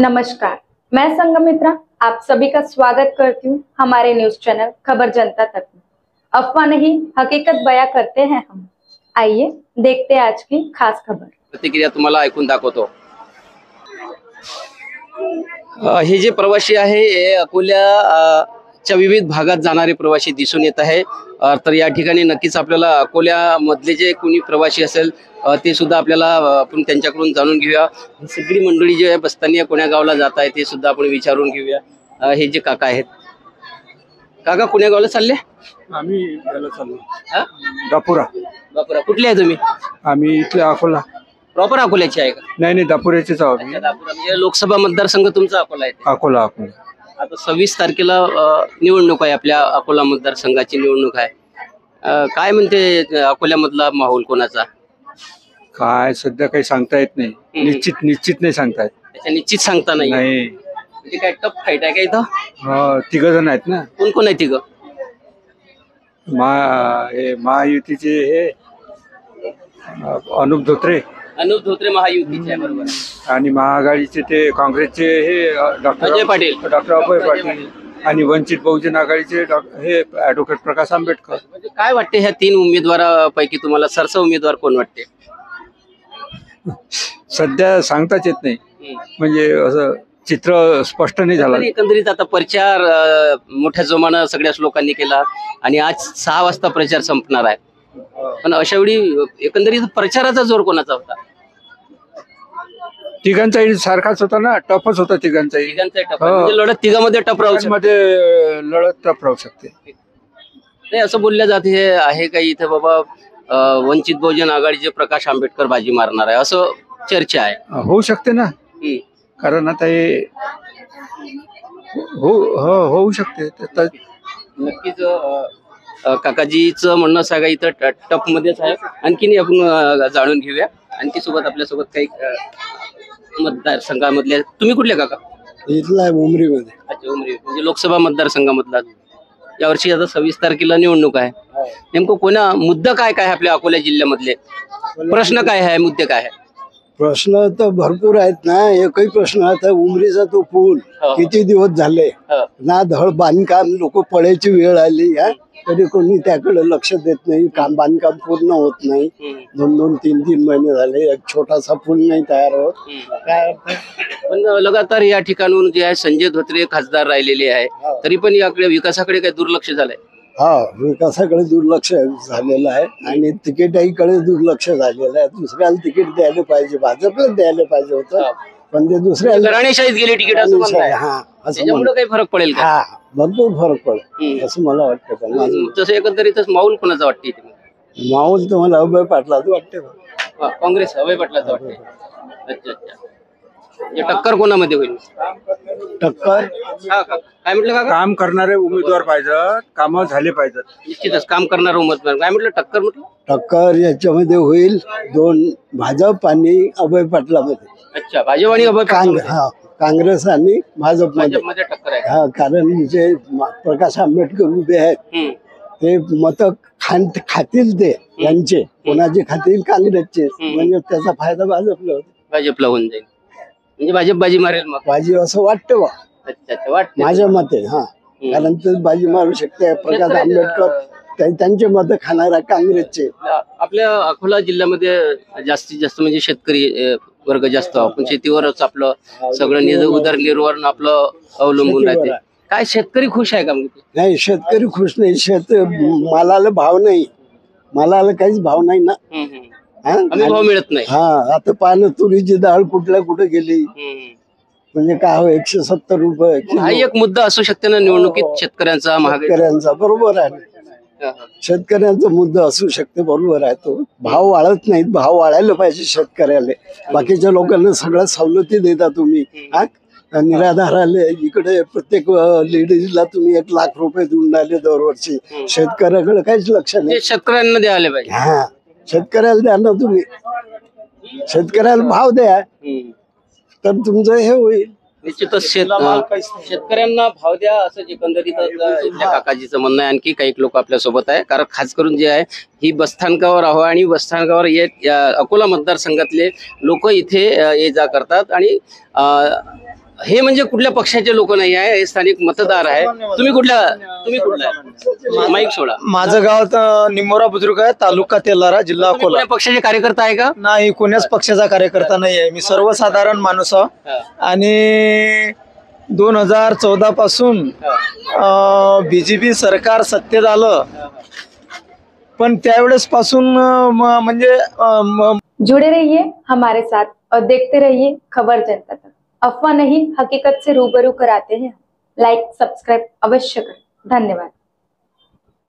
नमस्कार, मैं संगमित्रा आप सभी का स्वागत करती हूँ हमारे न्यूज चैनल खबर जनता तक में। अफवाह नहीं हकीकत बयां करते हैं हम। आइए देखते हैं आज की खास खबर। प्रतिक्रिया तुम्हाला ऐकून दाखवतो। हे जे प्रवासी आहे हे अकोल्याच्या विविध भागात जाणारे प्रवासी दिसून येत आहे। तर या ठिकाणी नक्कीच आपल्याला अकोल्यामधले जे कोणी प्रवासी असेल ते सुद्धा आपल्याला आपण त्यांच्याकडून जाणून घेऊया। सगळी मंडळी जी आहे बस्तानी कोण्या गावाला जात आहे ते सुद्धा आपण विचारून घेऊया। हे जे काका आहेत, काका कोण्या गावाला चालले? आम्ही याला चाललो दापुरा। बापुरा कुठले आहे तुम्ही? आम्ही इथले अकोला। प्रॉपर अकोल्याचे आहे का? नाही दापुऱ्याचेच आहोत आम्ही। दापुरा म्हणजे लोकसभा मतदारसंघ तुमचा अकोला आहे? अकोला। आता 26 तारखेला निवडणूक आहे, आपल्या अकोला मतदारसंघाची निवडणूक आहे। काय म्हणते अकोल्यामधला माहोल कोणाचा? काय सध्या काही सांगता येत नाही। निश्चित नाही सांगता येत। त्याच्या निश्चित सांगता नाही। म्हणजे काय टफ फाईट आहे का इथं? तिघ जण आहेत ना। कोण कोण आहे तिघ? महायुतीचे हे अनुप धोत्रे महायुतीचे आहे, बरोबर। आणि महाआघाडीचे ते काँग्रेसचे हे डॉक्टर अभय पाटील आणि वंचित बहुजन आघाडीचे हे ऍडव्होकेट प्रकाश आंबेडकर। म्हणजे काय वाटते ह्या तीन उमेदवारापैकी तुम्हाला सरसा उमेदवार कोण वाटते? सध्या सांगताच येत नाही, म्हणजे असं चित्र स्पष्ट नाही झालं। एकंदरीत आता प्रचार मोठ्या जोमानं सगळ्याच लोकांनी केला आणि आज 6 वाजता प्रचार संपणार आहे। पण अशा वेळी एकंदरीत प्रचाराचा जोर कोणाचा होता? तिघांचाही सारखाच होता ना, टफच होता तिघांचाही। म्हणजे लढत तिघांमध्ये टफ राहू शकते। लढत टफ राहू शकते। नाही असं बोलल्या जाते हे आहे का इथे बाबा वंचित बहुजन आघाडीचे प्रकाश आंबेडकर बाजी मारणार आहे, असं चर्चा आहे। होऊ शकते ना, कारण आता हे होऊ शकते। नक्कीच काकाजीचं म्हणणं सांगा इथं टप मध्येच आहे। आणखीन आपण जाणून घेऊया। आणखी सोबत आपल्यासोबत काही मतदारसंघामधले तुम्ही कुठले काका? इथला आहे उमरीमध्ये। अच्छा, उमरी म्हणजे लोकसभा मतदारसंघामधला। यावर्षी आता 26 तारखेला निवडणूक आहे। नेमकं कोणा मुद्दा काय काय आपल्या अकोला जिल्ह्यामधले प्रश्न काय आहे, मुद्दे काय आहे? प्रश्न तर भरपूर आहेत ना। एकही प्रश्न आता उमरीचा तो पूल किती दिवस झाले ना धड बांधकाम, लोक पडायची वेळ आली तरी कोणी त्याकडे लक्ष देत नाही। बांधकाम पूर्ण होत नाही। 2-2, 3-3 महिने झाले, एक छोटासा पूल नाही तयार होत। काय पण लगातार या ठिकाणून जे आहे संजय धोत्रे खासदार राहिलेले आहे, तरी पण याकडे विकासाकडे काही दुर्लक्ष झालंय? विकासाकडे दुर्लक्ष झालेलं आहे आणि तिकीटाकडे दुर्लक्ष झालेलं आहे। दुसऱ्याला तिकीट द्यायला पाहिजे, भाजपला द्यायला पाहिजे होतं, पण ते दुसऱ्याला घराणेशाहीत गेले तिकीट त्याच्यामुळे काही फरक पडेल का? भरपूर फरक पडेल असं मला वाटतं। तसं एकंदरीतच माहोल कोणाचा वाटते? माहोल तर मला अभय पाटलाचं वाटते। काँग्रेस अभय पाटलाचं वाटते। अच्छा, टक्कर कोणामध्ये होईल? टक्कर काय म्हटलं का? काम करणारे उमेदवार पाहिजेत, काम झाले पाहिजेत। निश्चितच काम करणारा उमेदवार। काय म्हटलं टक्कर? म्हटलं टक्कर याच्यामध्ये होईल 2 भाजप आणि अभय पाटलामध्ये। अच्छा, भाजप आणि अभय पाटील। काँग्रेस आणि भाजपमध्ये टक्कर आहे। कारण जे प्रकाश आंबेडकर उभे आहेत ते मत खातील, ते यांचे कोणाचे खातील? काँग्रेसचे। म्हणजे त्याचा फायदा भाजपला होऊन जाईल, म्हणजे भाजप बाजी मारेल मग बाजी असं वाटतं बा। अच्छा, वाटतं माझ्या मते। कारण ते बाजी मारू शकते प्रकाश आंबेडकर, त्यांचे मत खाणारा काँग्रेसचे। आपल्या अकोला जिल्ह्यामध्ये जास्तीत जास्त म्हणजे शेतकरी वर्ग जास्त, आपण शेतीवरच आपलं सगळं उदरनिर्वाह आपलं अवलंबून राहते। काय शेतकरी खुश आहे का? नाही, शेतकरी खुश नाही। मालाला भाव नाही, मालाला काहीच भाव नाही ना। भाव मिळत नाही। आता पाहिलं तुरीची डाळ कुठे गेली, म्हणजे काय 170 रुपये। हा एक मुद्दा असू शकते ना निवडणुकीत शेतकऱ्यांचा, शेतकऱ्यांचा। बरोबर आहे, शेतकऱ्यांचा मुद्दा असू शकते, बरोबर आहे। तो भाव वाढत नाहीत, भाव वाढायला पाहिजे शेतकऱ्याला। बाकीच्या लोकांना सगळ्या सवलती देता तुम्ही, निराधार आले इकडे प्रत्येक लेडीजला तुम्ही 1 लाख रुपये देऊन राहिले दरवर्षी। शेतकऱ्याकडे काहीच लक्ष नाही। शेतकऱ्यांना द्यायला पाहिजे। शेतकऱ्याला द्या ना तुम्ही, शेतकऱ्याला भाव द्या तर तुमचं हे होईल। निश्चितच शेतकऱ्यांना भाव द्या असं एकंदरीत काकाजीचं म्हणणं आहे। आणखी काही लोक आपल्या सोबत आहे, कारण खास करून जे आहे ही बसस्थानकावर आहे आणि बसस्थानकावर अकोला मतदारसंघातले लोक इथे ये जा करतात आणि हे म्हणजे कुठल्या पक्षाचे लोक नाही आहे, हे स्थानिक मतदार आहे. तुम्ही कुठला माईक सोडा. माझं गाव निमोरा बुद्रुक आहे, तालुका तेलारा, जिल्हा तुम्ही अकोला. कुठल्या पक्षाचे कार्यकर्ता आहे का? नाही, कोण्याच पक्षाचा कार्यकर्ता नाही आहे. मी सर्वसाधारण माणूस आहे. आणि 2014 पासून बीजेपी सरकार सत्तेत आलं, पण त्यावेळेस पासून म्हणजे जुड़े रहिए हमारे साथ और देखते रहिए खबर जनता तक. अफवाह नहीं, हकीकत से रूबरू कराते हैं. लाइक सब्सक्राइब अवश्य करें. धन्यवाद.